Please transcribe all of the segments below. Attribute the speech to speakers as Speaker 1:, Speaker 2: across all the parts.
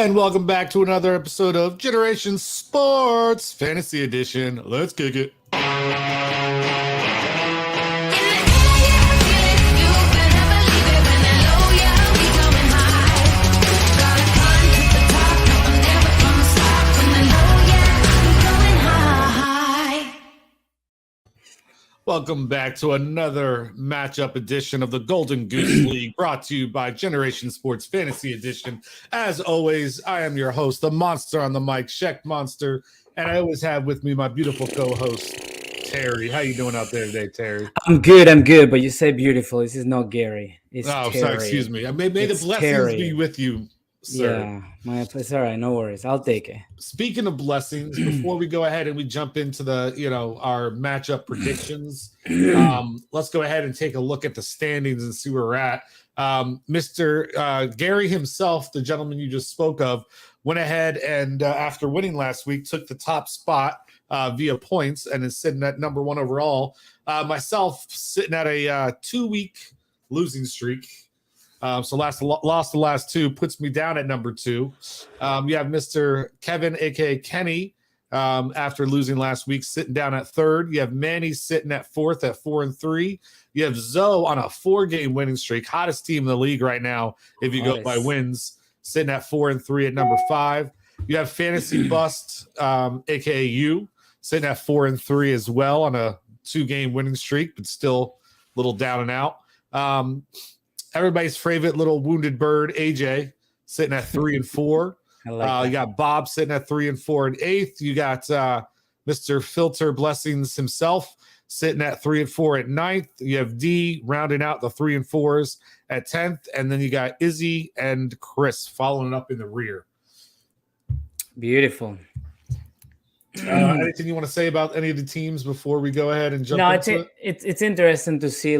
Speaker 1: And welcome back to another episode of Generation Sports Fantasy Edition. Let's kick it. Welcome back to another matchup edition of the Golden Goose League, brought to you by Generation Sports Fantasy Edition. As always, I am your host, the monster on the mic, Sheck Monster, and I always have with me my beautiful co-host, Terry. How you doing out there today, Terry?
Speaker 2: I'm good, but you say beautiful. This is not Gary. It's Terry.
Speaker 1: Sorry, excuse me. May the blessings
Speaker 2: Terry.
Speaker 1: be with you, sir.
Speaker 2: Yeah, it's all right. No worries. I'll take it.
Speaker 1: Speaking of blessings, before we go ahead and we jump into the, our matchup predictions, let's go ahead and take a look at the standings and see where we're at. Mr. Gary himself, the gentleman you just spoke of, went ahead and after winning last week, took the top spot via points and is sitting at number one overall. Myself sitting at a 2-week losing streak. So lost the last two, puts me down at number two. You have Mr. Kevin, aka Kenny, after losing last week, sitting down at third. You have Manny sitting at fourth at 4-3. You have Zoe on a 4-game winning streak, hottest team in the league right now if you go by wins, sitting at 4-3 at number 5. You have Fantasy Bust, aka you, sitting at 4-3 as well on a 2-game winning streak, but still a little down and out. Everybody's favorite little wounded bird, AJ, sitting at 3-4. You got Bob sitting at 3-4 in 8th. You got Mr. Filter Blessings himself sitting at 3-4 at 9th. You have D rounding out the 3 and 4s at 10th. And then you got Izzy and Chris following up in the rear.
Speaker 2: Beautiful.
Speaker 1: Anything you want to say about any of the teams before we go ahead and jump into it?
Speaker 2: It's interesting to see,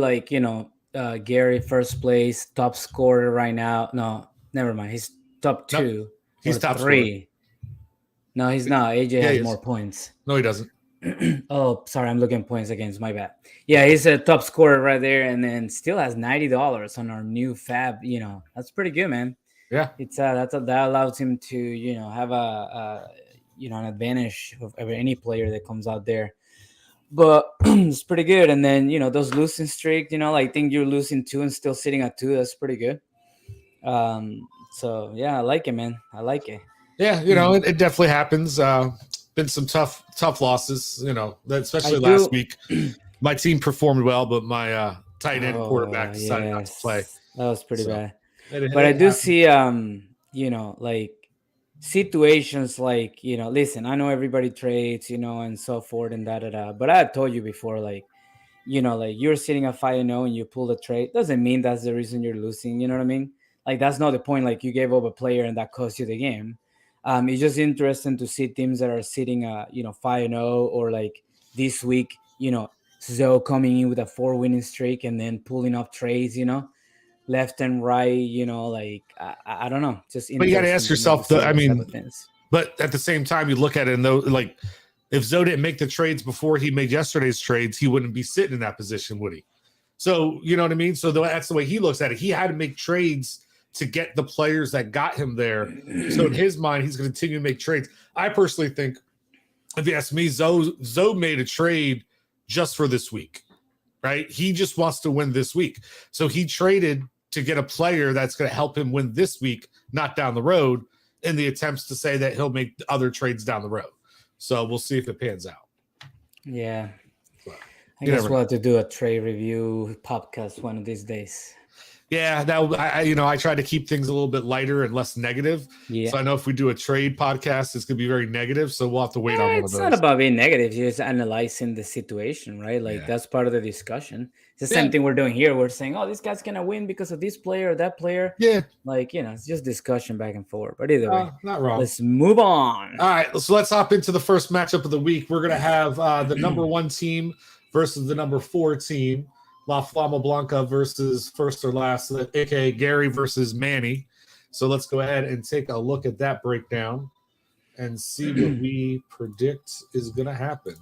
Speaker 2: Gary first place, top scorer right now. No, never mind. He's top 2.
Speaker 1: Nope. He's top
Speaker 2: 3. Scorer. No, he's not. AJ has more points.
Speaker 1: No, he doesn't.
Speaker 2: Oh, sorry. I'm looking points against. My bad. Yeah, he's a top scorer right there, and then still has $90 on our new Fab. That's pretty good, man.
Speaker 1: Yeah,
Speaker 2: it's that allows him to have an advantage over any player that comes out there. But it's pretty good. And then, those losing streak, I think you're losing 2 and still sitting at 2. That's pretty good. So, yeah, I like it, man. I like it.
Speaker 1: Yeah, it definitely happens. Been some tough losses, especially last week. My team performed well, but my tight end quarterback decided not to play.
Speaker 2: That was pretty bad. But I do see, situations listen, I know everybody trades, and so forth and da. But I told you before, you're sitting at 5-0 and you pull a trade. Doesn't mean that's the reason you're losing. You know what I mean? That's not the point. You gave up a player and that cost you the game. It's just interesting to see teams that are sitting 5-0 or this week, Zoe coming in with a 4-winning streak and then pulling up trades, left and right, I don't know. Just
Speaker 1: but you got to ask yourself, but at the same time, you look at it and though, if Zoe didn't make the trades before he made yesterday's trades, he wouldn't be sitting in that position, would he? So, you know what I mean? So that's the way he looks at it. He had to make trades to get the players that got him there. So in his mind, he's going to continue to make trades. I personally think, if you ask me, Zoe made a trade just for this week, right? He just wants to win this week. So he traded to get a player that's going to help him win this week, not down the road, in the attempts to say that he'll make other trades down the road. So we'll see if it pans out.
Speaker 2: Yeah. I guess we'll have to do a trade review podcast one of these days.
Speaker 1: Yeah, I try to keep things a little bit lighter and less negative.
Speaker 2: Yeah.
Speaker 1: So I know if we do a trade podcast, it's going to be very negative. So we'll have to wait on one of those.
Speaker 2: It's not about being negative. You're just analyzing the situation, right? That's part of the discussion. It's the same thing we're doing here. We're saying, oh, this guy's going to win because of this player or that player.
Speaker 1: Yeah.
Speaker 2: It's just discussion back and forth. But either way,
Speaker 1: not wrong.
Speaker 2: Let's move on.
Speaker 1: All right. So let's hop into the first matchup of the week. We're going to have the number 1 team versus the number 4 team. La Flama Blanca versus first or last, aka Gary versus Manny. So let's go ahead and take a look at that breakdown and see what we predict is going to happen.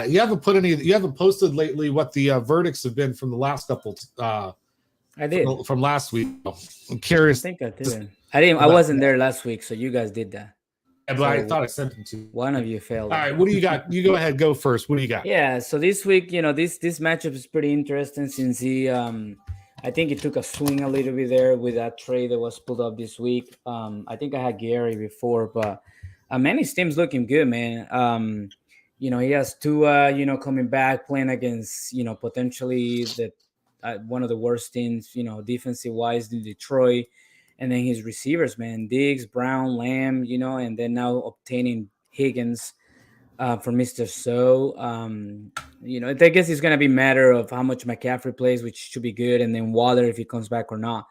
Speaker 1: You haven't posted lately what the verdicts have been from the last couple
Speaker 2: I did.
Speaker 1: from last week. I'm
Speaker 2: I
Speaker 1: curious.
Speaker 2: think I did. I didn't. I
Speaker 1: about
Speaker 2: wasn't
Speaker 1: that.
Speaker 2: there last week, so you guys did that.
Speaker 1: Yeah, but I
Speaker 2: So
Speaker 1: thought I sent them to you.
Speaker 2: one of you failed.
Speaker 1: All right, what do you got? You go ahead, go first. What do you got?
Speaker 2: Yeah. So this week, this matchup is pretty interesting since I think he took a swing a little bit there with that trade that was pulled up this week. I think I had Gary before, but Manny's team's looking good, man. He has Tua, coming back playing against, potentially one of the worst teams, defensive wise in Detroit. And then his receivers, man, Diggs, Brown, Lamb, and then now obtaining Higgins for Mr. So. I guess it's going to be a matter of how much McCaffrey plays, which should be good, and then Waller if he comes back or not.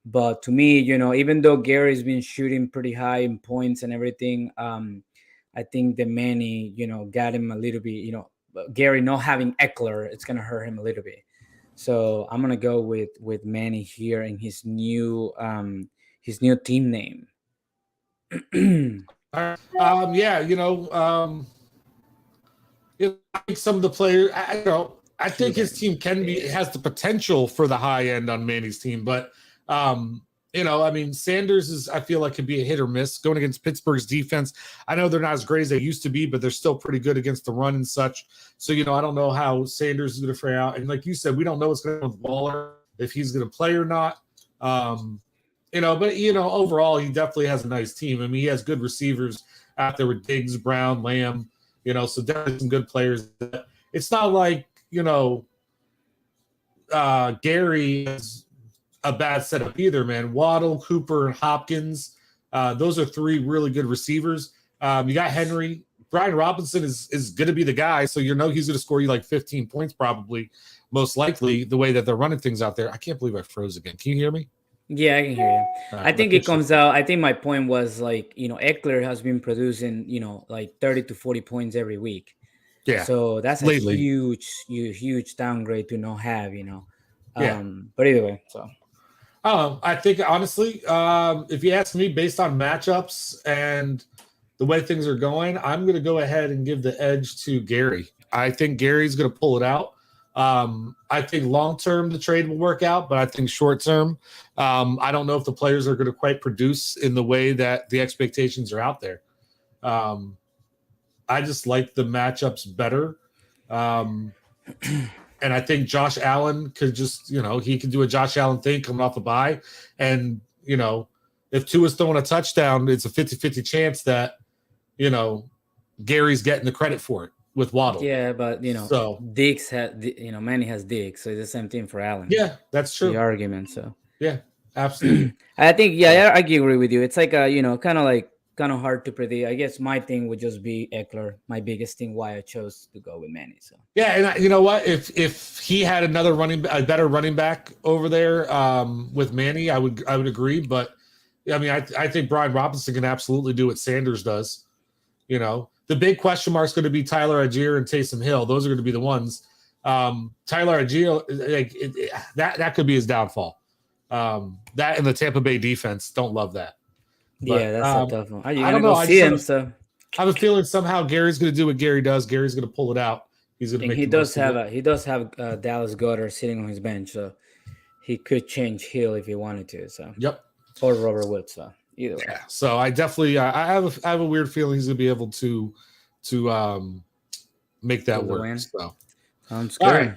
Speaker 2: But to me, even though Gary's been shooting pretty high in points and everything, I think the Manny, got him a little bit, Gary not having Eckler, it's going to hurt him a little bit. So I'm going to go with Manny here in his new team name.
Speaker 1: Yeah, I think some of the players, I think his team has the potential for the high end on Manny's team, but Sanders I feel like could be a hit or miss going against Pittsburgh's defense. I know they're not as great as they used to be, but they're still pretty good against the run and such. So, I don't know how Sanders is going to fare out. And like you said, we don't know what's going on with Waller, if he's going to play or not. Overall, he definitely has a nice team. I mean, he has good receivers out there with Diggs, Brown, Lamb, so definitely some good players. It's not like, Gary is a bad setup either, man. Waddle, Cooper, and Hopkins. Those are three really good receivers. You got Henry. Brian Robinson is going to be the guy, so he's going to score you like 15 points probably, most likely, the way that they're running things out there. I can't believe I froze again. Can you hear me?
Speaker 2: Yeah, I can hear you. I think it comes out. I think my point was like, Eckler has been producing, like 30 to 40 points every week.
Speaker 1: Yeah.
Speaker 2: So that's a huge downgrade to not have, But either way, so.
Speaker 1: I think honestly, if you ask me, based on matchups and the way things are going, I'm going to go ahead and give the edge to Gary. I think Gary's going to pull it out. I think long-term the trade will work out, but I think short-term, I don't know if the players are going to quite produce in the way that the expectations are out there. I just like the matchups better. And I think Josh Allen could just, he could do a Josh Allen thing coming off a bye. And, if Tua's throwing a touchdown, it's a 50-50 chance that, Gary's getting the credit for it with Waddle.
Speaker 2: Yeah, but, Diggs Manny has Diggs, so it's the same thing for Allen.
Speaker 1: Yeah, that's true.
Speaker 2: The argument, so.
Speaker 1: Yeah, absolutely.
Speaker 2: I think, I agree with you. It's like, kind of hard to predict. I guess my thing would just be Eckler, my biggest thing why I chose to go with Manny. So
Speaker 1: yeah, and you know what? If he had a better running back over there with Manny, I would agree. But I mean, I think Brian Robinson can absolutely do what Sanders does. The big question mark is going to be Tyler Algier and Taysom Hill. Those are going to be the ones. Tyler Algier, that could be his downfall. That and the Tampa Bay defense don't love that. But,
Speaker 2: yeah, that's a tough one.
Speaker 1: I don't know. So I have a feeling somehow Gary's going to do what Gary does. Gary's going to pull it out. He's going to make.
Speaker 2: He does have Dallas Goedert sitting on his bench, so he could change Hill if he wanted to. So
Speaker 1: yep,
Speaker 2: or Robert Woods. So either way.
Speaker 1: Yeah. So I definitely I have a weird feeling he's going to be able to make that work.
Speaker 2: Win.
Speaker 1: So
Speaker 2: sounds good.
Speaker 1: All right,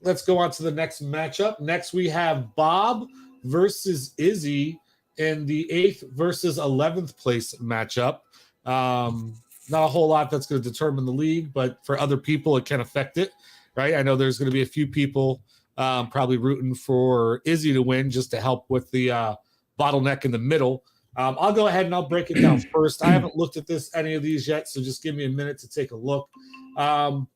Speaker 1: let's go on to the next matchup. Next we have Bob versus Izzy in the 8th versus 11th place matchup. Not a whole lot that's going to determine the league, but for other people, it can affect it, right? I know there's going to be a few people probably rooting for Izzy to win just to help with the bottleneck in the middle. I'll go ahead and I'll break it down first. I haven't looked at any of these yet, so just give me a minute to take a look.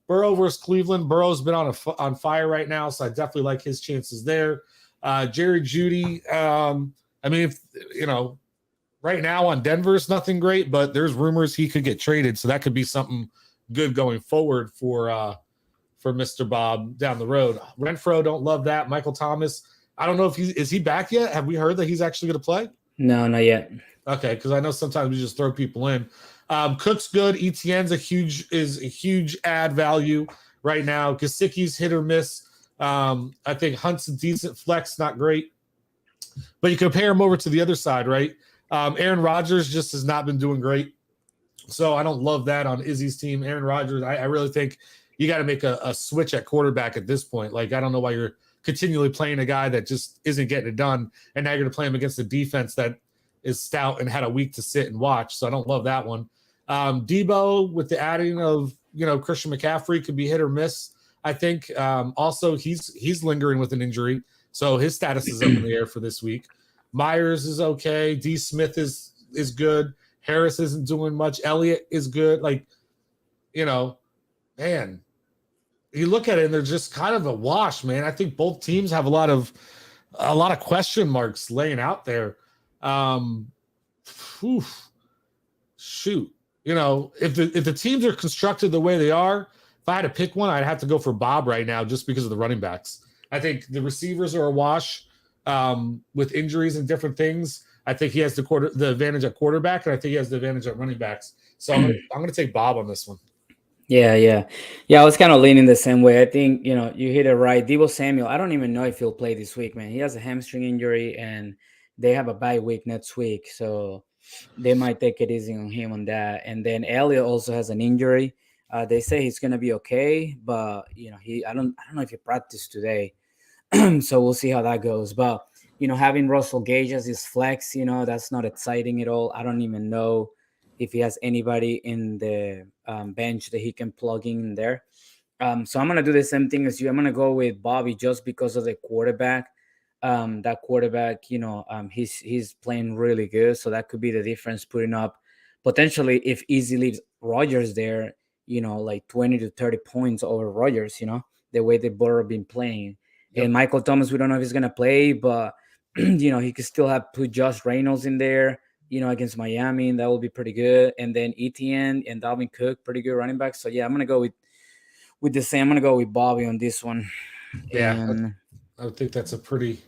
Speaker 1: Burrow versus Cleveland. Burrow's been on fire right now, so I definitely like his chances there. Jerry Jeudy, I mean, right now on Denver's nothing great, but there's rumors he could get traded, so that could be something good going forward for Mr. Bob down the road. Renfro, don't love that. Michael Thomas, I don't know if is he back yet? Have we heard that he's actually going to play?
Speaker 2: No, not yet.
Speaker 1: Okay, because I know sometimes we just throw people in. Cook's good. Etienne's a huge add value right now. Gesicki's hit or miss. I think Hunt's a decent flex, not great. But you compare him over to the other side, right? Aaron Rodgers just has not been doing great. So I don't love that on Izzy's team. Aaron Rodgers, I really think you got to make a switch at quarterback at this point. Like, I don't know why you're continually playing a guy that just isn't getting it done. And now you're going to play him against a defense that is stout and had a week to sit and watch. So I don't love that one. Debo, with the adding of, Christian McCaffrey, could be hit or miss. I think also he's lingering with an injury. So his status is up in the air for this week. Myers is okay. D. Smith is good. Harris isn't doing much. Elliott is good. Like, man, you look at it and they're just kind of a wash, man. I think both teams have a lot of question marks laying out there. Shoot, if the teams are constructed the way they are, if I had to pick one, I'd have to go for Bob right now just because of the running backs. I think the receivers are a wash with injuries and different things. I think he has the advantage at quarterback, and I think he has the advantage at running backs. So I'm gonna take Bob on this one.
Speaker 2: Yeah. I was kind of leaning the same way. I think you hit it right. Deebo Samuel, I don't even know if he'll play this week, man. He has a hamstring injury, and they have a bye week next week, so they might take it easy on him on that. And then Elliott also has an injury. They say he's gonna be okay, but I don't know if he practiced today, so we'll see how that goes. But having Russell Gage as his flex, that's not exciting at all. I don't even know if he has anybody in the bench that he can plug in there. So I'm gonna do the same thing as you. I'm gonna go with Bobby just because of the quarterback. That quarterback, he's playing really good, so that could be the difference. Putting up potentially, if Easy leaves Rodgers there, like 20 to 30 points over Rodgers. The way they both have been playing. Yep. And Michael Thomas, we don't know if he's gonna play, but he could still have put Josh Reynolds in there, against Miami, and that will be pretty good. And then Etienne and Dalvin Cook, pretty good running backs. So yeah, I'm gonna go with the same. I'm gonna go with Bobby on this one.
Speaker 1: Yeah, and I would think that's a pretty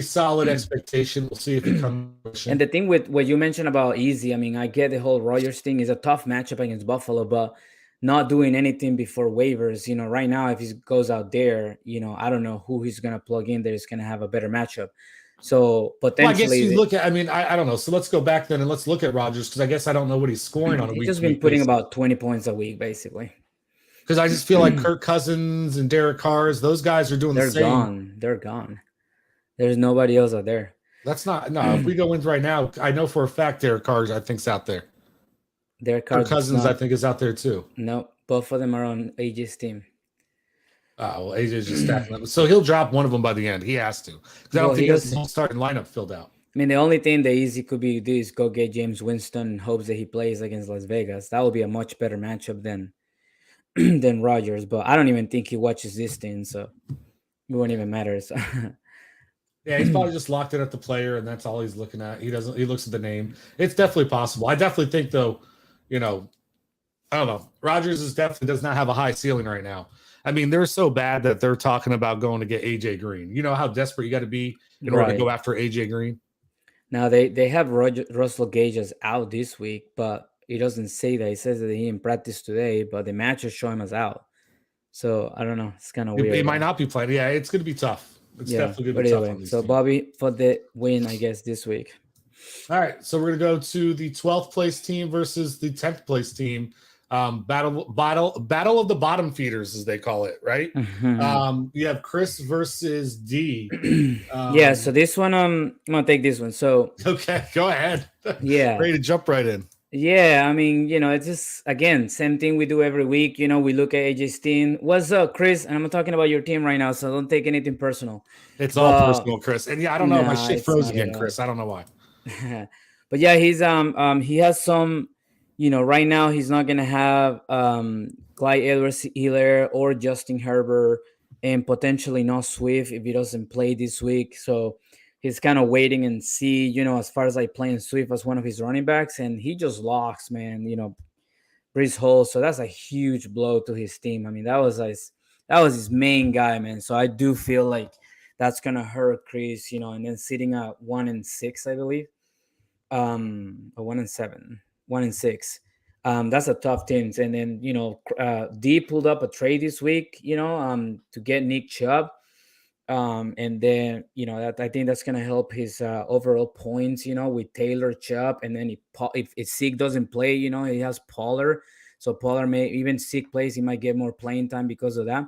Speaker 1: solid expectation. We'll see if it comes.
Speaker 2: And the thing with what you mentioned about Easy, I mean, I get the whole Rodgers thing is a tough matchup against Buffalo, but not doing anything before waivers. Right now, if he goes out there, I don't know who he's gonna plug in that is gonna have a better matchup. So potentially,
Speaker 1: I guess you look at. I mean, I don't know. So let's go back then and let's look at Rodgers, because I guess I don't know what he's scoring on a week.
Speaker 2: He's just been putting about 20 points a week, basically.
Speaker 1: Because I just feel like Kirk Cousins and Derek Carr, those guys are doing the same.
Speaker 2: They're gone. There's nobody else out there.
Speaker 1: That's not no. If we go in right now, I know for a fact Derek Carr, I think's out there.
Speaker 2: Derek Carr,
Speaker 1: Cousins, I think, is out there too.
Speaker 2: No, both of them are on AJ's team.
Speaker 1: Well, AJ's just stacking up. So he'll drop one of them by the end. He has to. Because I don't think he has his whole starting lineup filled out.
Speaker 2: I mean, the only thing that Easy could be do is go get James Winston in hopes that he plays against Las Vegas. That would be a much better matchup than Rodgers. But I don't even think he watches this thing, so it won't even matter. So.
Speaker 1: Yeah, he's probably just locked in at the player, and that's all he's looking at. He looks at the name. It's definitely possible. I definitely think, though, I don't know. Rodgers does not have a high ceiling right now. I mean, they're so bad that they're talking about going to get AJ Green. You know how desperate you got to be in order to go after AJ Green?
Speaker 2: Now, they have Russell Gage as out this week, but he doesn't say that. He says that he in practice today, but the matches show him as out. So, I don't know. It's kind of weird.
Speaker 1: He might not be playing. Yeah, it's going to be tough. It's definitely going to be tough on these
Speaker 2: teams. Bobby for the win, I guess, this week.
Speaker 1: All right, so we're going to go to the 12th place team versus the 10th place team. Battle of the bottom feeders, as they call it, right?
Speaker 2: Mm-hmm.
Speaker 1: You have Chris versus D.
Speaker 2: Yeah, so this one, I'm gonna take this one. So
Speaker 1: okay, go ahead.
Speaker 2: Yeah,
Speaker 1: ready to jump right in.
Speaker 2: Yeah, I mean, it's just again same thing we do every week. We look at AJ's team. What's up, Chris? And I'm talking about your team right now, so don't take anything personal.
Speaker 1: It's all personal, Chris. And yeah, I don't know, my shit froze again, Chris. I don't know why.
Speaker 2: But yeah, he's he has some. Right now he's not gonna have Clyde Edwards-Helaire or Justin Herbert, and potentially not Swift if he doesn't play this week. So he's kind of waiting and see, as far as like playing Swift as one of his running backs, and he just locks, man. Breece Hall. So that's a huge blow to his team. I mean, that was his main guy, man. So I do feel like that's gonna hurt Chris, and then sitting at 1-6, I believe, or 1-7. 1-6. That's a tough team. And then, D pulled up a trade this week, to get Nick Chubb. And then, that I think that's going to help his overall points, with Taylor, Chubb. And then if Zeke doesn't play, he has Pollard. So Pollard may, even Zeke plays, he might get more playing time because of that.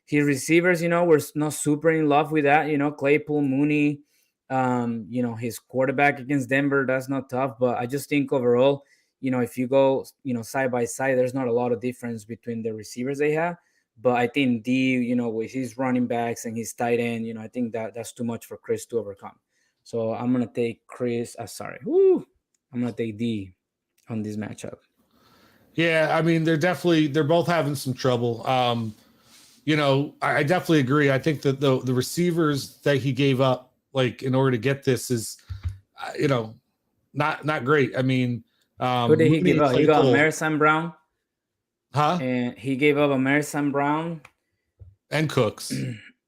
Speaker 2: His receivers, we're not super in love with that. Claypool, Mooney, his quarterback against Denver, that's not tough. But I just think overall, if you go, side by side, there's not a lot of difference between the receivers they have. But I think D, with his running backs and his tight end, I think that's too much for Chris to overcome. So I'm gonna take Chris. I'm gonna take D on this matchup.
Speaker 1: Yeah, I mean, they're both having some trouble. I definitely agree. I think that the receivers that he gave up, like, in order to get this is, not great. I mean,
Speaker 2: who did he give up? He got St. Brown.
Speaker 1: Huh?
Speaker 2: And he gave up St. Brown
Speaker 1: and Cooks.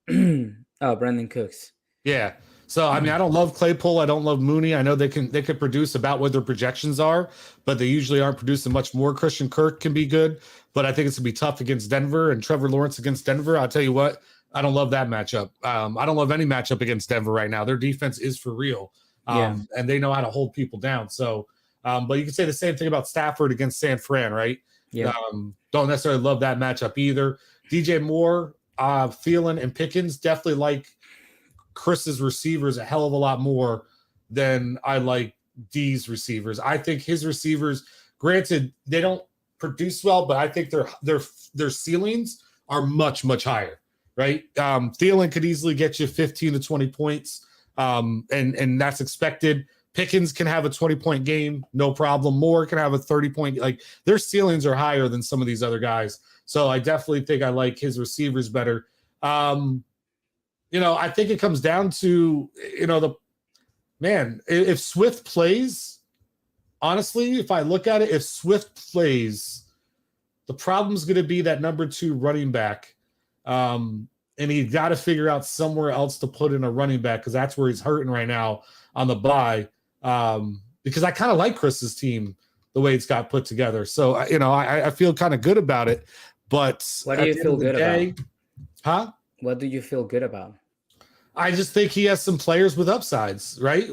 Speaker 2: Brandon Cooks.
Speaker 1: Yeah. So I mean, I don't love Claypool. I don't love Mooney. I know they could produce about what their projections are, but they usually aren't producing much more. Christian Kirk can be good, but I think it's gonna be tough against Denver, and Trevor Lawrence against Denver. I'll tell you what, I don't love that matchup. I don't love any matchup against Denver right now. Their defense is for real, and they know how to hold people down. So, but you can say the same thing about Stafford against San Fran, right?
Speaker 2: Yeah.
Speaker 1: Don't necessarily love that matchup either. DJ Moore, Thielen, and Pickens definitely like Chris's receivers a hell of a lot more than I like D's receivers. I think his receivers, granted, they don't produce well, but I think their ceilings are much, much higher, right? Thielen could easily get you 15 to 20 points, and that's expected. Pickens can have a 20-point game, no problem. Moore can have a 30-point. Like, their ceilings are higher than some of these other guys. So I definitely think I like his receivers better. I think it comes down to, if Swift plays, honestly, if I look at it, if Swift plays, the problem's going to be that number 2 running back. And he got to figure out somewhere else to put in a running back, because that's where he's hurting right now on the bye. Because I kind of like Chris's team the way it's got put together. So, I feel kind of good about it. But
Speaker 2: what do you feel good about?
Speaker 1: Huh?
Speaker 2: What do you feel good about?
Speaker 1: I just think he has some players with upsides, right?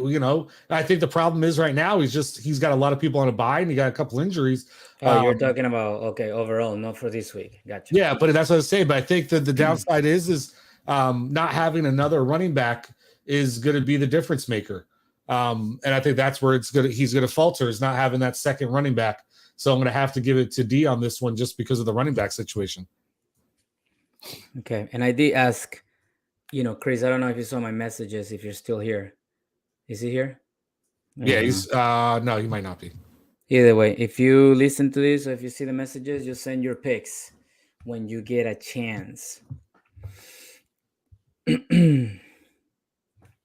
Speaker 1: I think the problem is right now he's got a lot of people on a bye, and he got a couple injuries.
Speaker 2: Oh, you're talking about, overall, not for this week. Gotcha.
Speaker 1: Yeah, but that's what I was saying. But I think that the downside is not having another running back is going to be the difference maker. And I think that's where he's going to falter, is not having that second running back. So I'm going to have to give it to D on this one, just because of the running back situation.
Speaker 2: Okay. And I did ask, Chris, I don't know if you saw my messages, if you're still here. Is he here?
Speaker 1: Yeah, he's no, he might not be.
Speaker 2: Either way, if you listen to this, or if you see the messages, just send your picks when you get a chance.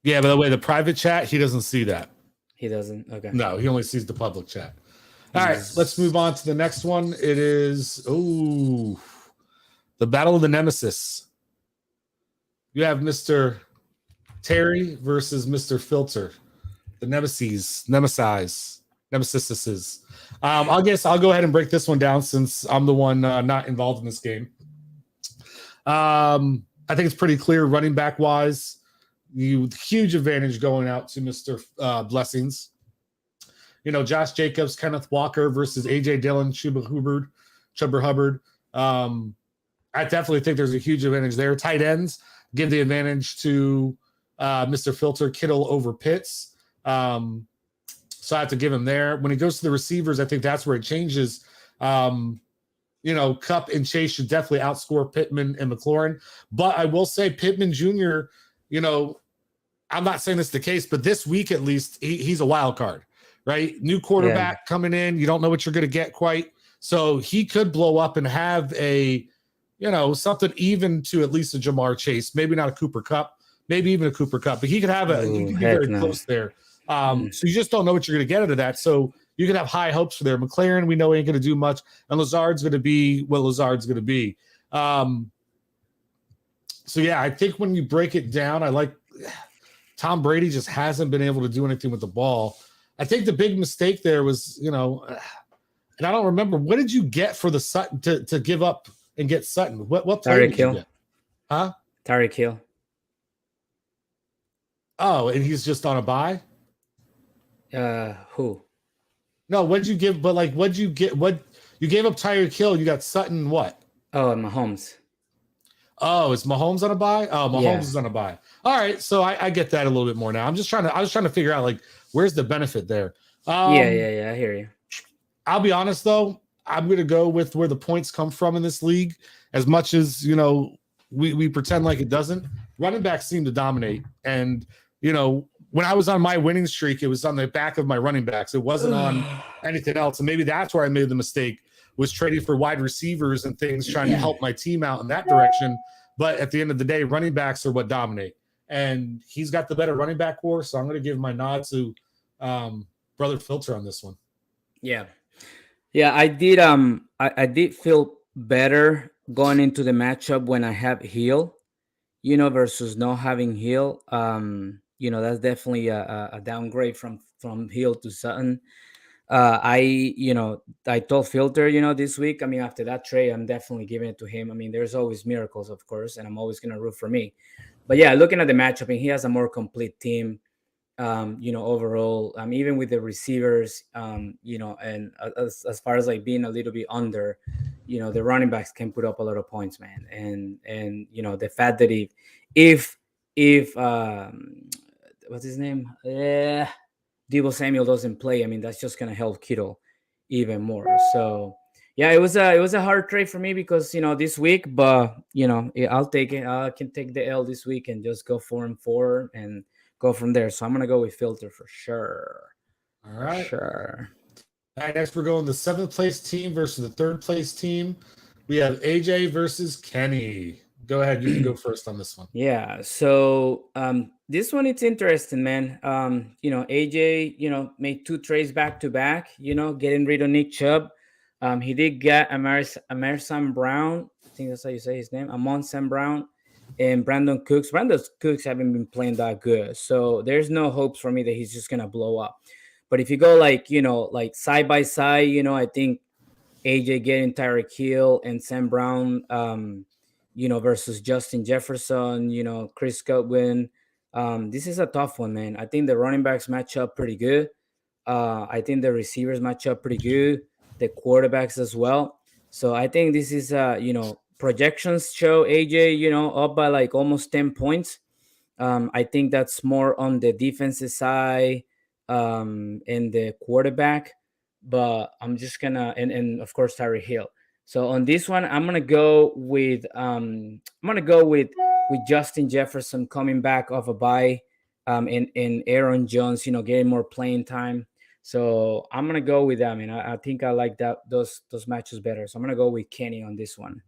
Speaker 1: Yeah, by the way, the private chat, he doesn't see that.
Speaker 2: He doesn't? Okay.
Speaker 1: No, he only sees the public chat. All right, let's move on to the next one. It is, the Battle of the Nemesis. You have Mr. Terry versus Mr. Filter. The Nemesis. I guess I'll go ahead and break this one down, since I'm the one not involved in this game. I think it's pretty clear running back wise. Huge advantage going out to Mr. Blessings. Josh Jacobs, Kenneth Walker versus AJ Dillon, Chuba Hubbard. I definitely think there's a huge advantage there. Tight ends give the advantage to Mr. Filter, Kittle over Pitts. So I have to give him there. When it goes to the receivers, I think that's where it changes. Kupp and Chase should definitely outscore Pittman and McLaurin. But I will say Pittman Jr., I'm not saying this is the case, but this week at least, he's a wild card, right? New quarterback coming in. You don't know what you're going to get quite. So he could blow up and have something even to at least a Jamar Chase, maybe not a Cooper Kupp, maybe even a Cooper Kupp, but he could have he could be very close there. So you just don't know what you're going to get out of that. So you can have high hopes for there. McLaren, we know ain't going to do much, and Lazard's going to be what Lazard's going to be. So yeah, I think when you break it down, I like Tom Brady just hasn't been able to do anything with the ball. I think the big mistake there was, And I don't remember, what did you get for the Sutton to give up and get Sutton? What player
Speaker 2: Tyreek
Speaker 1: did you
Speaker 2: Hill.
Speaker 1: get? Huh?
Speaker 2: Tyreek Hill.
Speaker 1: Oh, and he's just on a bye?
Speaker 2: Who?
Speaker 1: No, what did you give? But like, what did you get? What you gave up Tyreek Hill? You got Sutton. What?
Speaker 2: Oh, Mahomes.
Speaker 1: Oh, is Mahomes on a bye? Oh, Mahomes
Speaker 2: Yeah.
Speaker 1: is on a bye. All right, so I get that a little bit more now. I was trying to figure out like where's the benefit there.
Speaker 2: Yeah. I hear you.
Speaker 1: I'll be honest though, I'm gonna go with where the points come from in this league. As much as we pretend like it doesn't. Running backs seem to dominate, and when I was on my winning streak, it was on the back of my running backs. It wasn't on anything else, and maybe that's where I made the mistake. Was trading for wide receivers and things, trying to help my team out in that direction. But at the end of the day, running backs are what dominate. And he's got the better running back core. So I'm going to give my nod to Brother Filter on this one.
Speaker 2: Yeah. I did I did feel better going into the matchup when I have Hill, versus not having Hill. That's definitely a downgrade from Hill to Sutton. I told Filter, this week, I mean, after that trade, I'm definitely giving it to him. I mean, there's always miracles, of course, and I'm always going to root for me. But yeah, looking at the matchup, and he has a more complete team, overall, even with the receivers, and as far as like being a little bit under, the running backs can put up a lot of points, man. And the fact that if what's his name? Deebo Samuel doesn't play, I mean, that's just gonna help Kittle even more. So yeah, it was a hard trade for me because this week, but I'll take it. I can take the L this week and just go 4-4 and go from there. So I'm gonna go with Filter for sure.
Speaker 1: All right.
Speaker 2: Sure.
Speaker 1: All right, next we're going the 7th place team versus the 3rd place team. We have AJ versus Kenny. Go ahead, you can go first on this one.
Speaker 2: Yeah. So this one, it's interesting, man. AJ, made 2 trades back to back. Getting rid of Nick Chubb. He did get Emerson Brown. I think that's how you say his name. Amon-Ra Brown and Brandon Cooks. Brandon Cooks haven't been playing that good, so there's no hopes for me that he's just gonna blow up. But if you go like side by side, I think AJ getting Tyreek Hill and Sam Brown, versus Justin Jefferson, Chris Godwin. This is a tough one, man. I think the running backs match up pretty good. I think the receivers match up pretty good. The quarterbacks as well. So I think this is, projections show AJ, up by like almost 10 points. I think that's more on the defensive side and the quarterback. But I'm just gonna and of course Tyreek Hill. So on this one, I'm gonna go with Justin Jefferson coming back off a bye, and Aaron Jones, getting more playing time. So I'm gonna go with them, and I think I like those matches better. So I'm gonna go with Kenny on this one.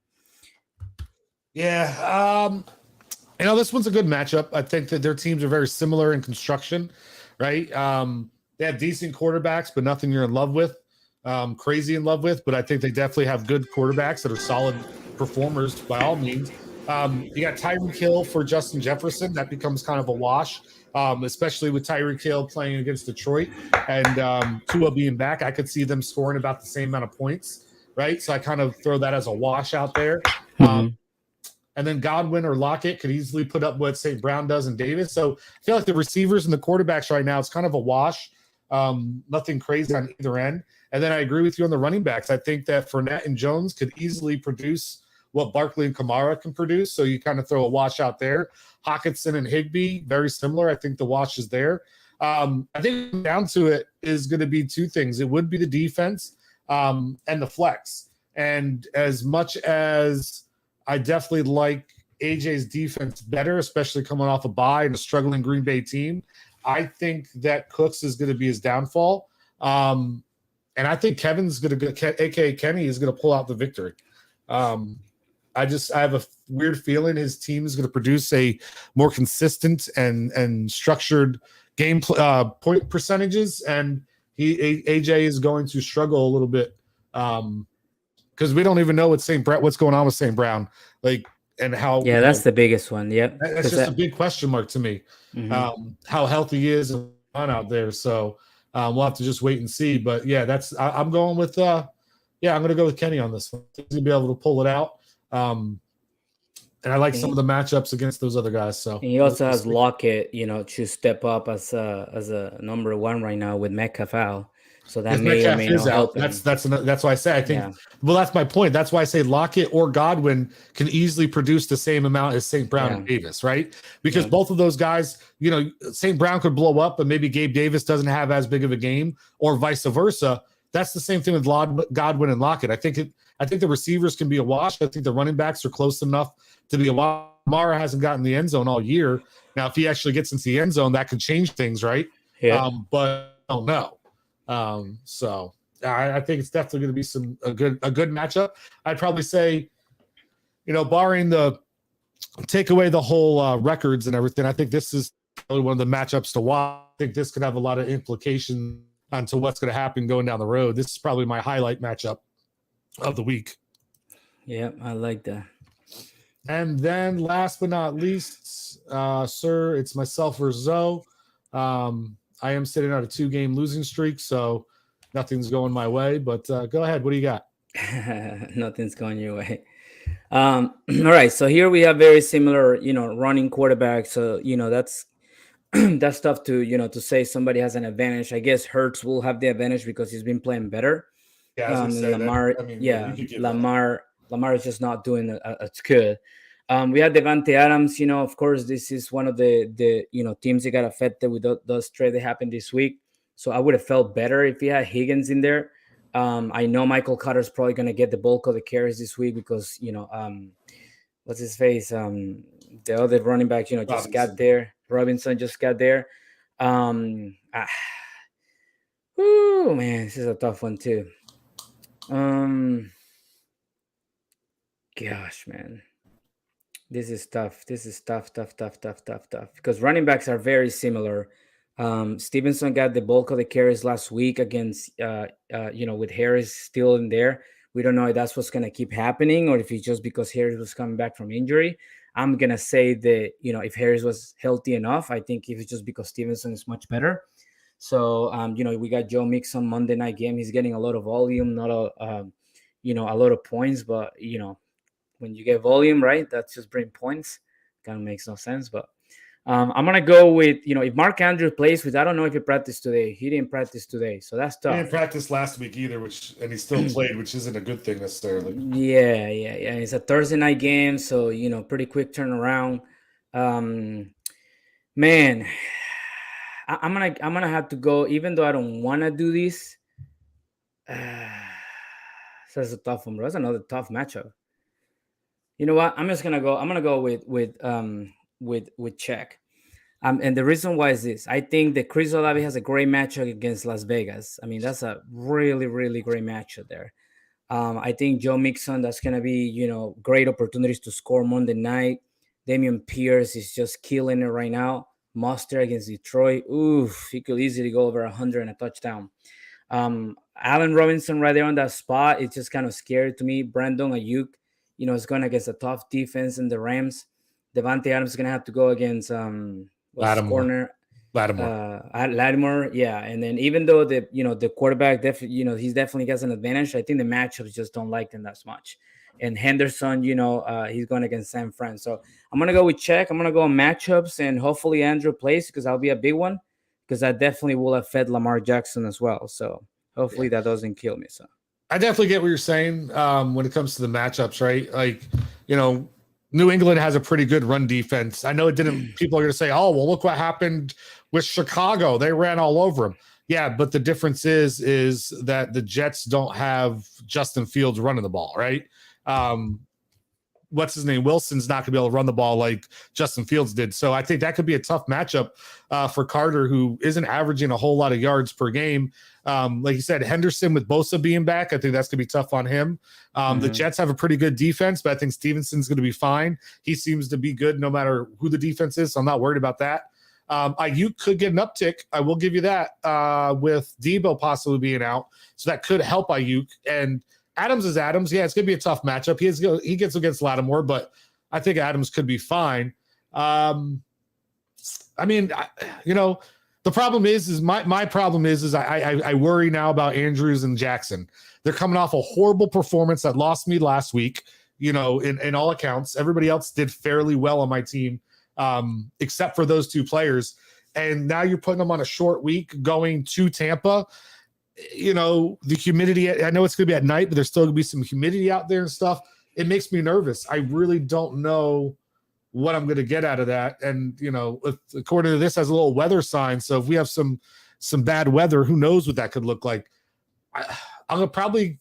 Speaker 1: Yeah, this one's a good matchup. I think that their teams are very similar in construction, right? They have decent quarterbacks, but nothing you're in love with, crazy in love with. But I think they definitely have good quarterbacks that are solid performers by all means. You got Tyreek Hill for Justin Jefferson. That becomes kind of a wash, especially with Tyreek Hill playing against Detroit and Tua being back. I could see them scoring about the same amount of points, right? So I kind of throw that as a wash out there. And then Godwin or Lockett could easily put up what St. Brown does and Davis. So I feel like the receivers and the quarterbacks right now, it's kind of a wash. Nothing crazy on either end. And then I agree with you on the running backs. I think that Fournette and Jones could easily produce what Barkley and Kamara can produce. So you kind of throw a wash out there. Hockenson and Higbee, very similar. I think the wash is there. I think down to it is going to be 2 things. It would be the defense and the flex. And as much as I definitely like AJ's defense better, especially coming off a bye and a struggling Green Bay team, I think that Cooks is going to be his downfall. And I think Kevin's going to go, aka Kenny, is going to pull out the victory. I have a weird feeling his team is going to produce a more consistent and structured game point percentages, and AJ is going to struggle a little bit because we don't even know what's going on with St. Brown, and how.
Speaker 2: Yeah, that's the biggest one. Yep,
Speaker 1: that's just a big question mark to me. How healthy he is out there. So we'll have to just wait and see. But yeah, I'm going with Yeah, I'm going to go with Kenny on this one. He's going to be able to pull it out. And I like some of the matchups against those other guys. So
Speaker 2: and he also has Lockett, to step up as a number one right now with Metcalf out. So that may or may not help him.
Speaker 1: That's why I say I think. Well, that's my point. That's why I say Lockett or Godwin can easily produce the same amount as St. Brown and Davis, right? Because both of those guys, St. Brown could blow up, but maybe Gabe Davis doesn't have as big of a game, or vice versa. That's the same thing with Godwin and Lockett. I think the receivers can be a wash. I think the running backs are close enough to be a wash. Mara hasn't gotten the end zone all year. Now, if he actually gets into the end zone, that could change things, right?
Speaker 2: Yeah.
Speaker 1: But I don't know. So I think it's definitely going to be a good matchup. I'd probably say, barring take away the whole records and everything, I think this is probably one of the matchups to watch. I think this could have a lot of implications onto what's going to happen going down the road. This is probably my highlight matchup of the week.
Speaker 2: Yeah, I like that.
Speaker 1: And then last but not least, sir, it's myself versus Zoe. I am sitting on a 2-game losing streak, so nothing's going my way. But go ahead. What do you got?
Speaker 2: Nothing's going your way. All right. So here we have very similar, running quarterbacks. So, that's that's tough to, to say somebody has an advantage. I guess Hurts will have the advantage because he's been playing better.
Speaker 1: Yeah,
Speaker 2: Lamar. Lamar is just not doing as good. We had Devante Adams. Of course, this is one of the teams that got affected with those trades that happened this week. So I would have felt better if he had Higgins in there. I know Michael Carter's probably going to get the bulk of the carries this week because what's his face? The other running back, just got there. Robinson just got there. Oh man, this is a tough one too. Gosh, man. This is tough. Tough. Because running backs are very similar. Stevenson got the bulk of the carries last week against, with Harris still in there. We don't know if that's what's going to keep happening or if it's just because Harris was coming back from injury. I'm going to say that, if Harris was healthy enough, I think if it's just because Stevenson is much better. So, we got Joe Mixon Monday night game. He's getting a lot of volume, not a lot of points, but, when you get volume, right, that's just bring points. Kind of makes no sense, but I'm going to go with, if Mark Andrews plays, which I don't know if he practiced today. He didn't practice today, so that's tough.
Speaker 1: He didn't practice last week either, and he still played, which isn't a good thing necessarily.
Speaker 2: Yeah. It's a Thursday night game, so, pretty quick turnaround. Man, I'm gonna have to go, even though I don't want to do this. So that's a tough one, bro. That's another tough matchup. You know what? I'm gonna go with Check. And the reason why is this. I think that Chris Olave has a great matchup against Las Vegas. I mean, that's a really, really great matchup there. I think Joe Mixon, that's going to be, great opportunities to score Monday night. Damian Pierce is just killing it right now. Mustard against Detroit. Oof, he could easily go over 100 and a touchdown. Allen Robinson right there on that spot. It's just kind of scary to me. Brandon Ayuk, is going against a tough defense in the Rams. Devante Adams is going to have to go against
Speaker 1: Lattimore.
Speaker 2: Lattimore, yeah. And then even though the quarterback he's definitely got an advantage, I think the matchups just don't like them that much. And Henderson, he's going against San Fran. So I'm gonna go with Check. I'm gonna go on matchups, and hopefully Andrew plays because that'll be a big one. Because that definitely will affect Lamar Jackson as well. So hopefully that doesn't kill me. So
Speaker 1: I definitely get what you're saying when it comes to the matchups, right? Like, New England has a pretty good run defense. I know it didn't. People are going to say, "Oh, well, look what happened with Chicago. They ran all over them." Yeah, but the difference is that the Jets don't have Justin Fields running the ball, right? What's his name? Wilson's not going to be able to run the ball like Justin Fields did. So I think that could be a tough matchup for Carter, who isn't averaging a whole lot of yards per game. Like you said, Henderson with Bosa being back, I think that's going to be tough on him. The Jets have a pretty good defense, but I think Stevenson's going to be fine. He seems to be good no matter who the defense is, so I'm not worried about that. Ayuk could get an uptick. I will give you that with Debo possibly being out. So that could help Ayuk. And Adams is Adams. Yeah, it's going to be a tough matchup. He gets against Lattimore, but I think Adams could be fine. The problem is my problem is I worry now about Andrews and Jackson. They're coming off a horrible performance that lost me last week. In all accounts, everybody else did fairly well on my team, except for those two players. And now you're putting them on a short week going to Tampa. The humidity, I know it's going to be at night, but there's still going to be some humidity out there and stuff. It makes me nervous. I really don't know what I'm going to get out of that. And, according to this, has a little weather sign. So if we have some bad weather, who knows what that could look like. I'm going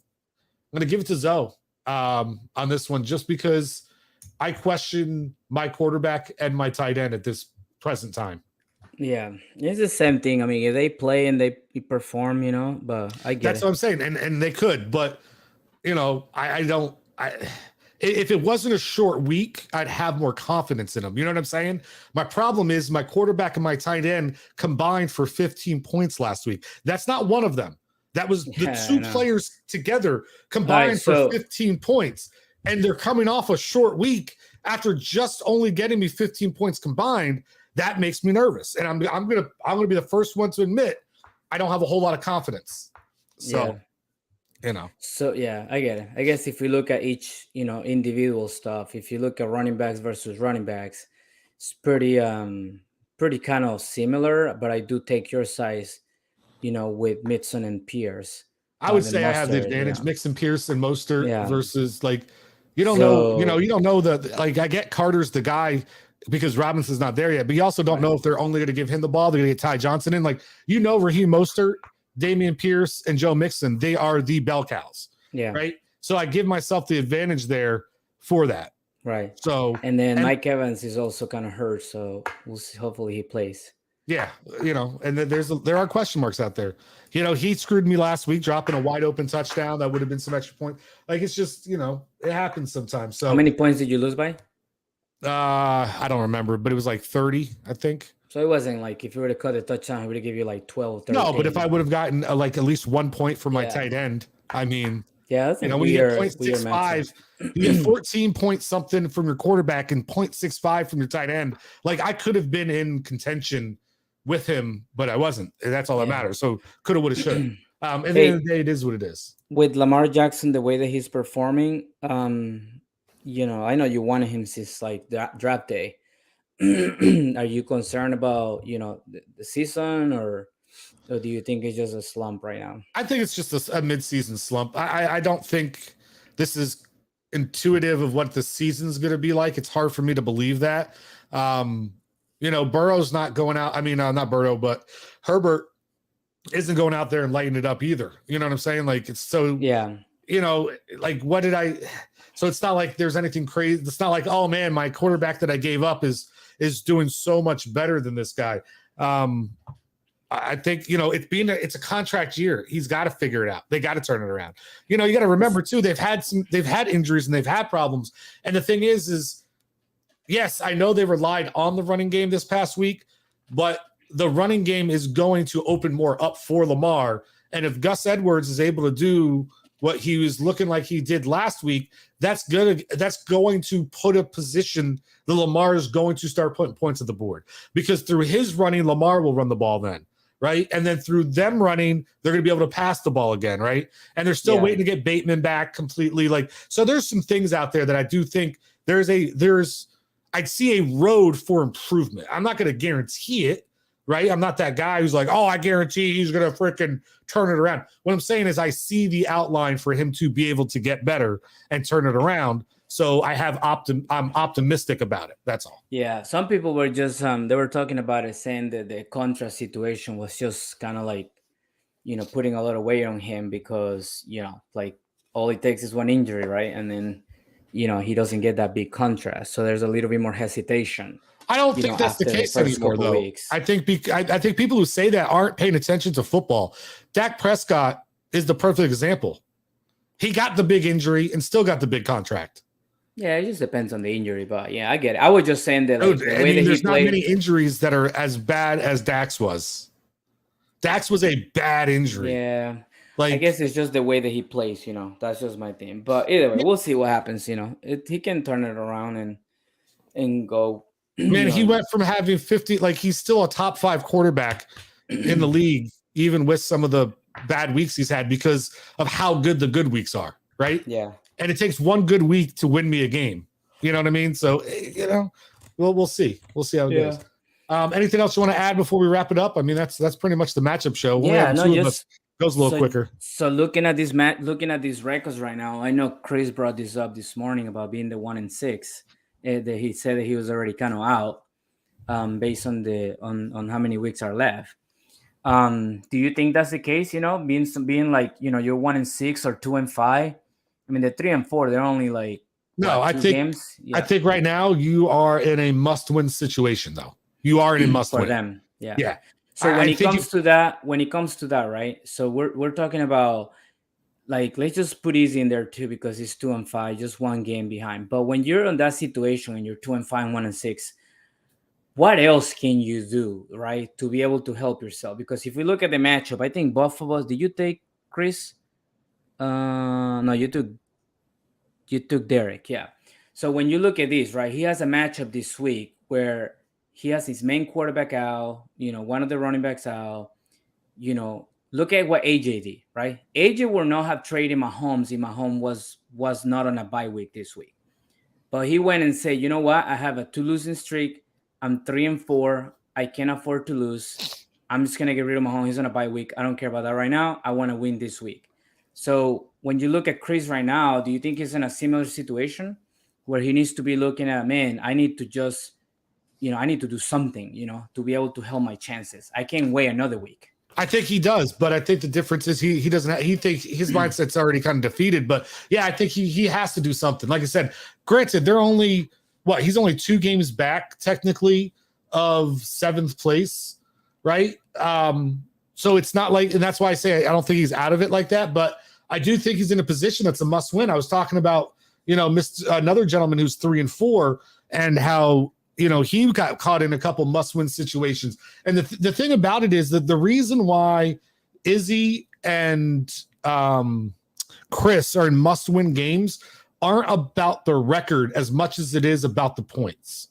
Speaker 1: to give it to Zoe on this one, just because I question my quarterback and my tight end at this present time.
Speaker 2: Yeah, it's the same thing. I mean, if they play and they perform, but I get
Speaker 1: That's what I'm saying. And they could, but I don't. If it wasn't a short week, I'd have more confidence in them. You know what I'm saying? My problem is my quarterback and my tight end combined for 15 points last week. That's not one of them. That was the two players together combined for 15 points. And they're coming off a short week after just only getting me 15 points combined. That makes me nervous. And I'm gonna be the first one to admit I don't have a whole lot of confidence. So
Speaker 2: So yeah, I get it. I guess if we look at each, individual stuff, if you look at running backs versus running backs, it's pretty kind of similar, but I do take your size, with Mixon and Pierce.
Speaker 1: I would say I have the advantage. Mixon, Pierce, and Mostert versus you don't know I get Carter's the guy because Robinson's not there yet, but you also don't know if they're only going to give him the ball. They're going to get Ty Johnson in. Raheem Mostert, Damian Pierce, and Joe Mixon, they are the bell cows.
Speaker 2: Yeah.
Speaker 1: Right. So I give myself the advantage there for that.
Speaker 2: Right.
Speaker 1: So
Speaker 2: and Mike Evans is also kind of hurt, so we'll see. Hopefully he plays.
Speaker 1: Yeah, and then there are question marks out there. He screwed me last week, dropping a wide open touchdown that would have been some extra point. It's just it happens sometimes. So
Speaker 2: how many points did you lose by?
Speaker 1: I don't remember, but it was 30, I think.
Speaker 2: So it wasn't if you were to cut a touchdown, he would have give you 12, 13.
Speaker 1: No, but if I would have gotten at least 1 point from my tight end, I mean,
Speaker 2: that's
Speaker 1: when you get 0.65, you get 14 points something from your quarterback and 0.65 from your tight end. I could have been in contention with him, but I wasn't. And that's all that matters. So coulda, woulda, shoulda. At the end of the day, it is what it is.
Speaker 2: With Lamar Jackson, the way that he's performing, I know you wanted him since draft day. Are you concerned about the season, or do you think it's just a slump right now?
Speaker 1: I think it's just a mid-season slump. I don't think this is intuitive of what the season's going to be like. It's hard for me to believe that. Burrow's not going out. I mean, not Burrow, but Herbert isn't going out there and lighting it up either. You know what I'm saying? It's so, what did I, so it's not like there's anything crazy. It's not like, oh man, my quarterback that I gave up is doing so much better than this guy. I think, it's a contract year. He's got to figure it out. They got to turn it around. You got to remember too, they've had injuries and they've had problems. And the thing is yes, I know they relied on the running game this past week, but the running game is going to open more up for Lamar. And if Gus Edwards is able to do what he was looking like he did last week, that's going to put a position that Lamar is going to start putting points at the board, because through his running, Lamar will run the ball then. Right. And then through them running, they're going to be able to pass the ball again. Right. And they're still waiting to get Bateman back completely. So there's some things out there that I do think I'd see a road for improvement. I'm not going to guarantee it, right? I'm not that guy who's like, oh, I guarantee he's going to freaking turn it around. What I'm saying is I see the outline for him to be able to get better and turn it around. So I'm optimistic about it. That's all.
Speaker 2: Yeah. Some people were just, they were talking about it, saying that the contrast situation was just kind of putting a lot of weight on him because, all it takes is one injury, right? And then, he doesn't get that big contrast. So there's a little bit more hesitation.
Speaker 1: I don't think that's the case anymore, though. I think people who say that aren't paying attention to football. Dak Prescott is the perfect example. He got the big injury and still got the big contract.
Speaker 2: Yeah, it just depends on the injury, but yeah, I get it. I was just saying that
Speaker 1: there's not many injuries that are as bad as Dak's was. Dak's was a bad injury.
Speaker 2: Yeah. I guess it's just the way that he plays, That's just my thing. But either way, we'll see what happens, He can turn it around and go.
Speaker 1: Man, he went from having 50, he's still a top 5 quarterback in the league, even with some of the bad weeks he's had because of how good the good weeks are, right?
Speaker 2: Yeah.
Speaker 1: And it takes one good week to win me a game. You know what I mean? So, we'll see. We'll see how it goes. Anything else you want to add before we wrap it up? I mean, that's pretty much the matchup show.
Speaker 2: Yeah, no, just
Speaker 1: goes a little quicker.
Speaker 2: So looking at these records right now, I know Chris brought this up this morning about being the 1-6. That he said that he was already kind of out, based on on how many weeks are left. Do you think that's the case? Being like, you're 1-6 or 2-5. I mean, the 3-4, they're only like two games. Yeah.
Speaker 1: I think right now you are in a must-win situation, though. You are in a must-win
Speaker 2: for them. Yeah.
Speaker 1: Yeah.
Speaker 2: So when it comes to that, right? So we're talking about, like, let's just put Izzy in there too, because he's 2-5, just one game behind. But when you're in that situation and you're 2-5, 1-6, what else can you do, right, to be able to help yourself? Because if we look at the matchup, I think both of us. Did you take Chris? No, you took Derek. Yeah. So when you look at this, right, he has a matchup this week where he has his main quarterback out, one of the running backs out. Look at what AJ did, right? AJ would not have traded Mahomes if Mahomes was not on a bye week this week. But he went and said, you know what? I have a 2 losing streak. I'm 3-4. I can't afford to lose. I'm just going to get rid of Mahomes. He's on a bye week. I don't care about that right now. I want to win this week. So when you look at Chris right now, do you think he's in a similar situation where he needs to be looking at, man, I need to just, I need to do something, to be able to help my chances. I can't wait another week.
Speaker 1: I think he does, but I think the difference is he doesn't. He thinks his mindset's already kind of defeated. But yeah, I think he has to do something. Like I said, granted, they're only he's only 2 games back technically of 7th place, right? So it's not like, and that's why I say I don't think he's out of it like that. But I do think he's in a position that's a must win. I was talking about another gentleman who's 3-4 and how. He got caught in a couple must-win situations. And the thing about it is that the reason why Izzy and Chris are in must-win games aren't about the record as much as it is about the points,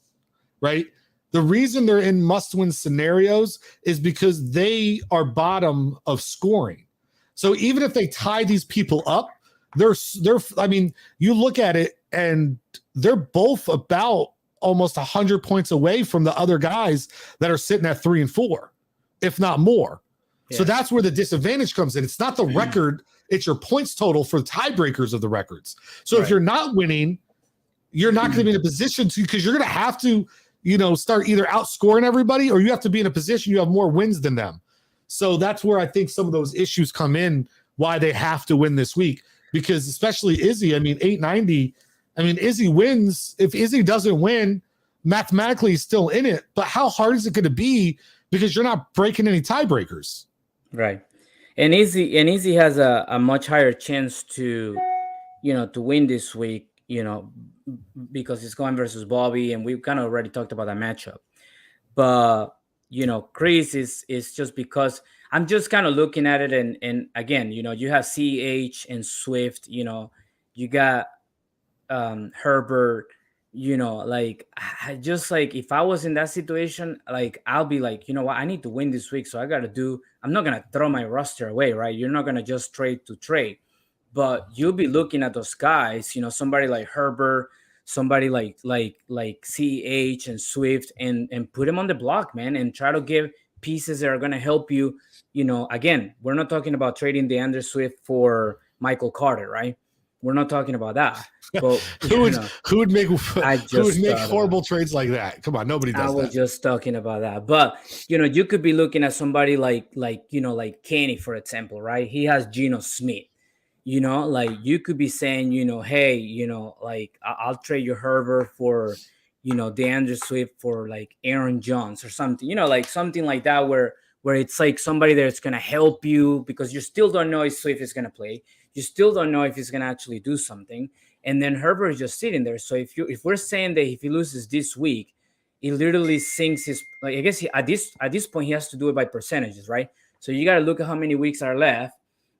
Speaker 1: right? The reason they're in must-win scenarios is because they are bottom of scoring. So even if they tie these people up, they're I mean, you look at it and they're both about almost 100 points away from the other guys that are sitting at 3-4, if not more. Yeah. So that's where the disadvantage comes in. It's not the record, it's your points total for the tiebreakers of the records. So if you're not winning, you're not going to be in a position to, because you're going to have to, start either outscoring everybody, or you have to be in a position you have more wins than them. So that's where I think some of those issues come in, why they have to win this week. Because especially Izzy, I mean, 890, Izzy wins. If Izzy doesn't win, mathematically he's still in it. But how hard is it going to be, because you're not breaking any tiebreakers?
Speaker 2: Right. And Izzy has a much higher chance to win this week, because he's going versus Bobby, and we've kind of already talked about that matchup. But, Chris is just because I'm just kind of looking at it, and again, you have CH and Swift, you got Herbert, I just, like, if I was in that situation, like, I'll be like, you know what, I need to win this week, so I'm not gonna throw my roster away, right? You're not gonna just trade to trade, but you'll be looking at those guys, somebody like Herbert, somebody like CH and Swift, and put them on the block, man, and try to give pieces that are gonna help you. Again, we're not talking about trading DeAndre Swift for Michael Carter, right? We're not talking about that. But
Speaker 1: who would make horrible trades like that? Come on, nobody does that.
Speaker 2: I was just talking about that. But you could be looking at somebody like Kenny, for example, right? He has Geno Smith. You could be saying, hey, I'll trade you Herbert for, DeAndre Swift for like Aaron Jones or something, like something like that, where it's like somebody that's gonna help you, because you still don't know if Swift is gonna play. You still don't know if he's going to actually do something. And then Herbert is just sitting there. So if we're saying that if he loses this week, he literally sinks his, like, I guess at this point, he has to do it by percentages, right? So you got to look at how many weeks are left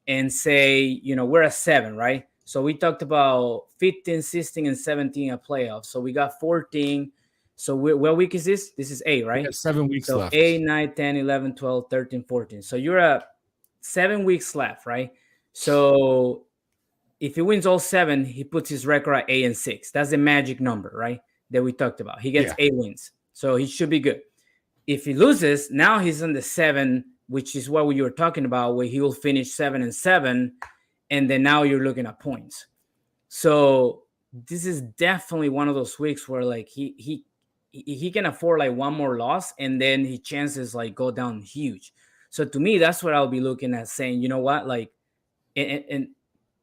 Speaker 2: and say, we're at 7, right? So we talked about 15, 16, and 17 at playoffs. So we got 14. So what week is this? This is 8, right?
Speaker 1: 7 weeks left.
Speaker 2: 8, 9, 10, 11, 12, 13, 14. So you're at 7 weeks left, right? So if he wins all 7, he puts his record at 8-6. That's the magic number, right? That we talked about. He gets 8 wins, so he should be good. If he loses, now he's on the 7, which is what we were talking about, where he will finish 7-7, and then now you're looking at points. So this is definitely one of those weeks where like he can afford like one more loss, and then his chances like go down huge. So to me, that's what I'll be looking at, saying, you know what, like, and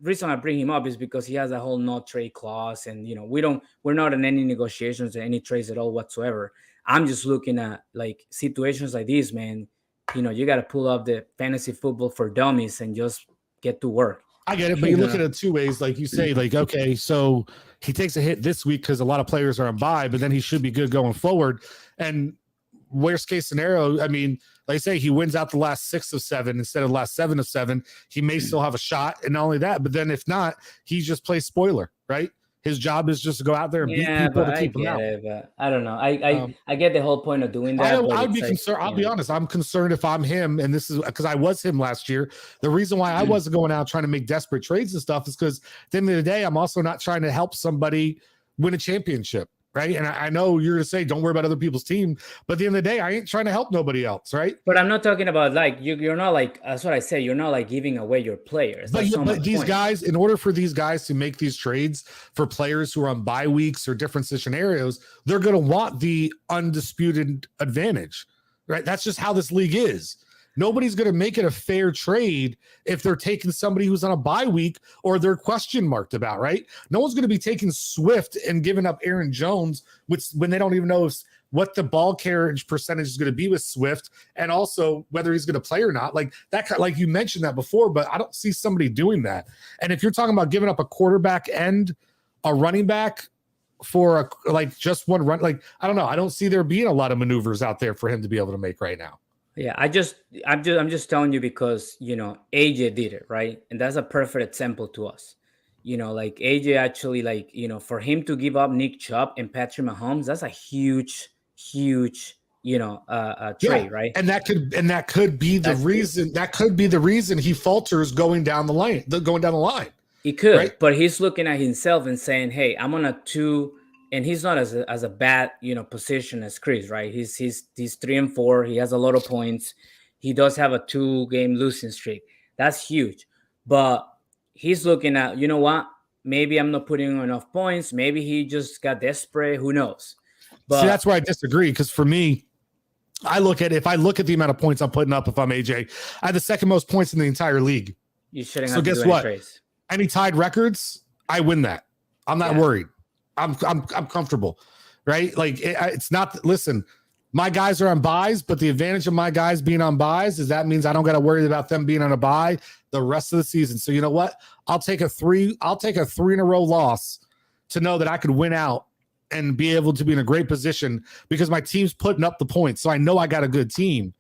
Speaker 2: reason I bring him up is because he has a whole no trade clause, and you know we're not in any negotiations or any trades at all whatsoever. I'm just looking at like situations like this, man. You know, you got to pull up the fantasy football for dummies and just get to work.
Speaker 1: I get it, but you look at it 2 ways. Like you say, like, okay, so he takes a hit this week because a lot of players are on bye, but then he should be good going forward. And worst case scenario, I mean, like I say, he wins out the last 6 of 7 instead of the last 7 of 7. He may still have a shot, and not only that, but then if not, he just plays spoiler, right? His job is just to go out there and beat people to keep them out.
Speaker 2: But I don't know. I get the whole point of doing that.
Speaker 1: I would be concerned. I'll be honest. I'm concerned if I'm him, and this is because I was him last year. The reason why I wasn't going out trying to make desperate trades and stuff is because at the end of the day, I'm also not trying to help somebody win a championship. Right. And I know you're going to say, don't worry about other people's team. But at the end of the day, I ain't trying to help nobody else. Right.
Speaker 2: But I'm not talking about like you're not like, that's what I say. You're not like giving away your players.
Speaker 1: But these guys, in order for these guys to make these trades for players who are on bye weeks or different scenarios, they're going to want the undisputed advantage. Right. That's just how this league is. Nobody's going to make it a fair trade if they're taking somebody who's on a bye week or they're question marked about, right? No one's going to be taking Swift and giving up Aaron Jones, which when they don't even know what the ball carriage percentage is going to be with Swift, and also whether he's going to play or not. Like that, like you mentioned that before, but I don't see somebody doing that. And if you're talking about giving up a quarterback and a running back for just one run, like I don't know, I don't see there being a lot of maneuvers out there for him to be able to make right now.
Speaker 2: Yeah, I'm just telling you because, you know, AJ did it, right? And that's a perfect example to us. You know, like AJ actually, like, you know, for him to give up Nick Chubb and Patrick Mahomes, that's a huge, you know, trade, right?
Speaker 1: And that could be the reason. That could be the reason he falters going down the line.
Speaker 2: He could,
Speaker 1: right?
Speaker 2: But he's looking at himself and saying, "Hey, I'm on a 2." And he's not as a bad, you know, position as Chris, right? He's 3-4. He has a lot of points. He does have a 2-game losing streak. That's huge. But he's looking at, you know what? Maybe I'm not putting enough points. Maybe he just got desperate. Who knows? But
Speaker 1: see, that's where I disagree. Because for me, if I look at the amount of points I'm putting up, if I'm AJ, I have the second most points in the entire league.
Speaker 2: You shouldn't have
Speaker 1: so
Speaker 2: to
Speaker 1: guess
Speaker 2: do
Speaker 1: what?
Speaker 2: Any trades.
Speaker 1: Any tied records, I win that. I'm not worried. I'm comfortable, right? Like it's not. Listen, my guys are on buys, but the advantage of my guys being on buys is that means I don't got to worry about them being on a buy the rest of the season. So you know what? I'll take a 3 in a row loss to know that I could win out and be able to be in a great position because my team's putting up the points. So I know I got a good team.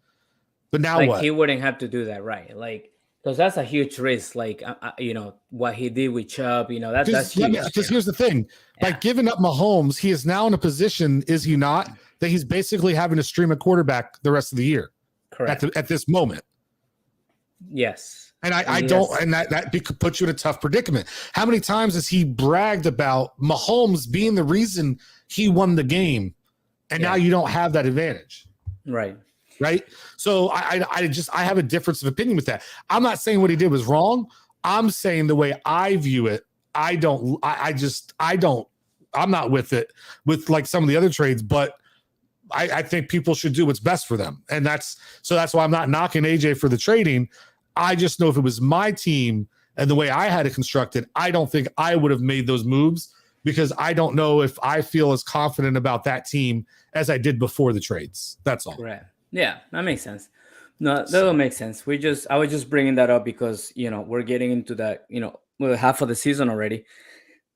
Speaker 1: But now what?
Speaker 2: He wouldn't have to do that, right? Like. Because that's a huge risk, like, you know, what he did with Chubb, you know, that's huge.
Speaker 1: Because here's the thing, like giving up Mahomes, he is now in a position, is he not, that he's basically having to stream a quarterback the rest of the year.
Speaker 2: Correct.
Speaker 1: At this moment.
Speaker 2: Yes.
Speaker 1: And I don't, and that puts you in a tough predicament. How many times has he bragged about Mahomes being the reason he won the game, and now you don't have that advantage?
Speaker 2: Right.
Speaker 1: Right. So I have a difference of opinion with that. I'm not saying what he did was wrong. I'm saying the way I view it, I'm not with it with like some of the other trades, but I think people should do what's best for them. And that's why I'm not knocking AJ for the trading. I just know if it was my team and the way I had it constructed, I don't think I would have made those moves because I don't know if I feel as confident about that team as I did before the trades. That's all.
Speaker 2: Right. Yeah, that makes sense. No, that will make sense. I was just bringing that up because, you know, we're getting into that, you know, half of the season already.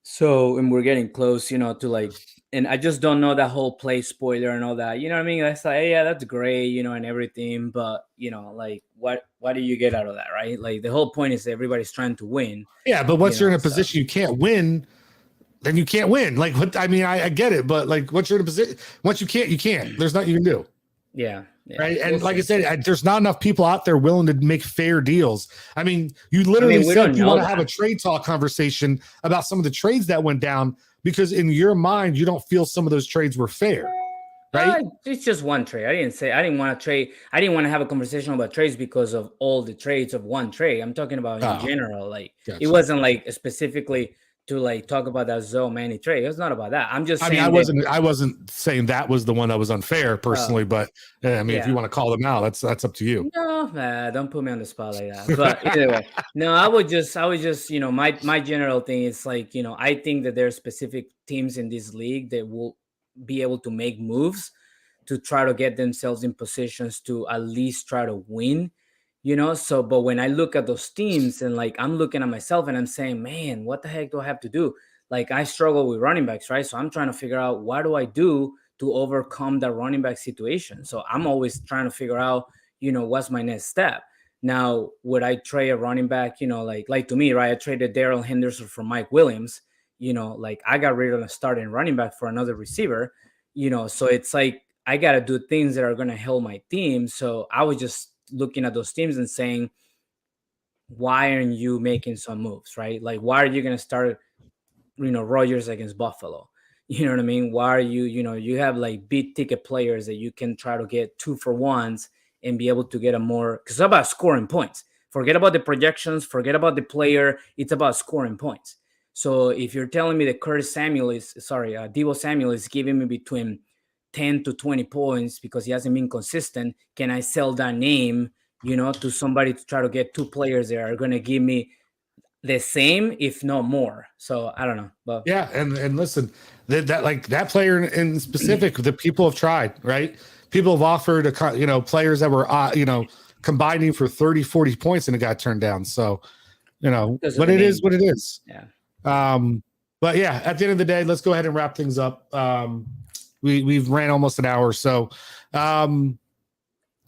Speaker 2: So, and we're getting close, you know, to like, and I just don't know that whole play spoiler and all that. You know what I mean? It's like, hey, yeah, that's great, you know, and everything. But, you know, like, what do you get out of that, right? Like, the whole point is that everybody's trying to win.
Speaker 1: Yeah, but once you're in a position you can't win, then you can't win. Like, what? I mean, I get it, but like, once you're in a position, once you can't, there's nothing you can do.
Speaker 2: Yeah. Yeah.
Speaker 1: right? And
Speaker 2: We'll
Speaker 1: like I
Speaker 2: see.
Speaker 1: said, there's not enough people out there willing to make fair deals. I mean, you literally
Speaker 2: we
Speaker 1: said
Speaker 2: don't
Speaker 1: you
Speaker 2: know
Speaker 1: want to have a
Speaker 2: that.
Speaker 1: trade talk conversation about some of the trades that went down because in your mind, you don't feel some of those trades were fair, right?
Speaker 2: It's just one trade. I didn't want to trade. I didn't want to have a conversation about trades because of all the trades of one trade. I'm talking about in
Speaker 1: Oh,
Speaker 2: general. Like it
Speaker 1: gotcha.
Speaker 2: wasn't like specifically to like talk about that Zoe Manny trade. It was not about that. I'm just
Speaker 1: I
Speaker 2: saying
Speaker 1: mean, I wasn't saying that was the one that was unfair personally, but I mean, if you
Speaker 2: yeah.
Speaker 1: want to call them out, that's up to you.
Speaker 2: No, don't put me on the spot like that. But either way, no, I would just, my general thing is like, I think that there are specific teams in this league that will be able to make moves to try to get themselves in positions to at least try to win, So, but when I look at those teams and like I'm looking at myself and I'm saying, man, what the heck do I have to do? Like I struggle with running backs, right? So I'm trying to figure out what do I do to overcome that running back situation. So I'm always trying to figure out, what's my next step. Now, would I trade a running back? Like to me, right? I traded Darrell Henderson for Mike Williams. Like I got rid of a starting running back for another receiver. So it's like I got to do things that are going to help my team. So I was just looking at those teams and saying, why aren't you making some moves, right? Like, why are you going to start, Rodgers against Buffalo? You know what I mean? Why are you, you have like big ticket players that you can try to get 2-for-1s and be able to get a more, because it's about scoring points. Forget about the projections, forget about the player. It's about scoring points. So if you're telling me that Deebo Samuel is giving me between 10 to 20 points because he hasn't been consistent, can I sell that name, to somebody to try to get 2 players that are going to give me the same, if not more? So I don't know. But
Speaker 1: yeah, and listen, that player in specific, the people have tried, right? People have offered players that were combining for 30, 40 points and it got turned down. So, but it is what it is.
Speaker 2: Yeah.
Speaker 1: But yeah, at the end of the day, let's go ahead and wrap things up. We've ran almost an hour. So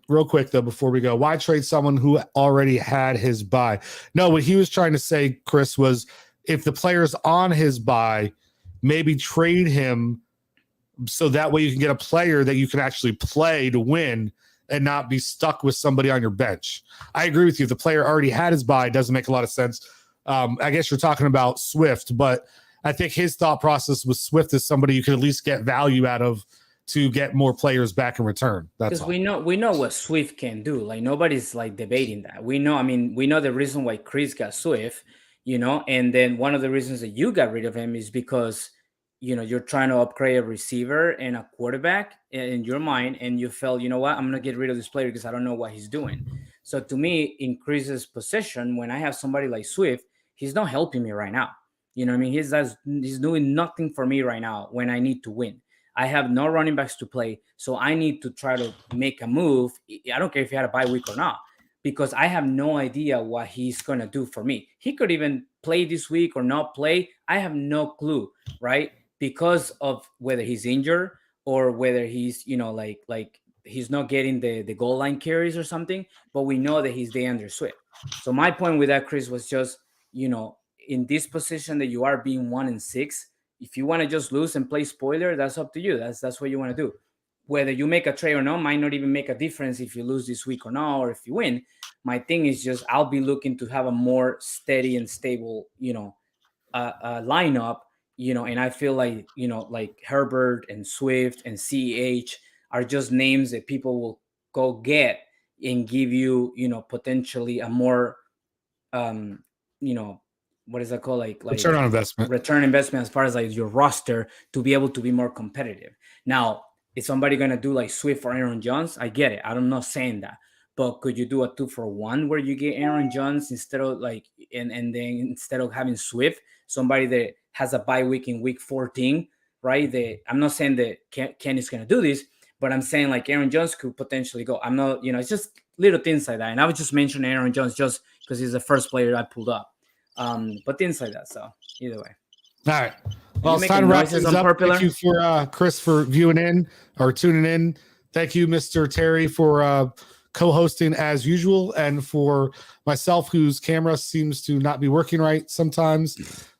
Speaker 1: real quick though, before we go, why trade someone who already had his bye? No, what he was trying to say, Chris, was if the player's on his bye, maybe trade him so that way you can get a player that you can actually play to win and not be stuck with somebody on your bench. I agree with you. If the player already had his bye, it doesn't make a lot of sense. I guess you're talking about Swift, but I think his thought process with Swift is somebody you could at least get value out of to get more players back in return. That's
Speaker 2: because we know what Swift can do. Like nobody's like debating that. We know the reason why Chris got Swift, and then one of the reasons that you got rid of him is because you're trying to upgrade a receiver and a quarterback in your mind, and you felt, you know what, I'm gonna get rid of this player because I don't know what he's doing. So to me, increases possession. When I have somebody like Swift, he's not helping me right now. You know what I mean? He's doing nothing for me right now when I need to win. I have no running backs to play, so I need to try to make a move. I don't care if he had a bye week or not, because I have no idea what he's going to do for me. He could even play this week or not play. I have no clue, right? Because of whether he's injured or whether he's, like he's not getting the goal line carries or something, but we know that he's DeAndre Swift. So my point with that, Chris, was just, in this position that you are being 1-6, if you want to just lose and play spoiler, that's up to you. That's what you want to do. Whether you make a trade or not might not even make a difference if you lose this week or not, or if you win. My thing is just I'll be looking to have a more steady and stable, lineup, and I feel like, like Herbert and Swift and CEH are just names that people will go get and give you, potentially a more, what is that called? Like
Speaker 1: return on investment.
Speaker 2: Return investment as far as like your roster to be able to be more competitive. Now, is somebody gonna do like Swift for Aaron Jones? I get it. I'm not saying that. But could you do a 2-for-1 where you get Aaron Jones instead of like and then instead of having Swift, somebody that has a bye week in week 14, right? I'm not saying that Ken is gonna do this, but I'm saying like Aaron Jones could potentially go. I'm not, it's just little things like that. And I was just mentioning Aaron Jones just because he's the first player I pulled up. But things like that. So either way.
Speaker 1: All right. Well, it's time to wrap things up. Thank you for Chris for viewing in or tuning in. Thank you, Mr. Terry, for co-hosting as usual, and for myself, whose camera seems to not be working right sometimes.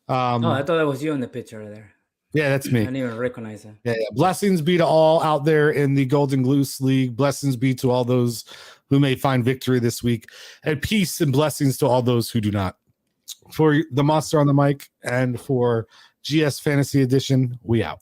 Speaker 2: I thought that was you in the picture there.
Speaker 1: Yeah, that's
Speaker 2: I
Speaker 1: me.
Speaker 2: didn't even recognize that.
Speaker 1: Yeah. Blessings be to all out there in the Golden Goose League. Blessings be to all those who may find victory this week, and peace and blessings to all those who do not. For the Monster on the Mic and for GS Fantasy Edition, we out.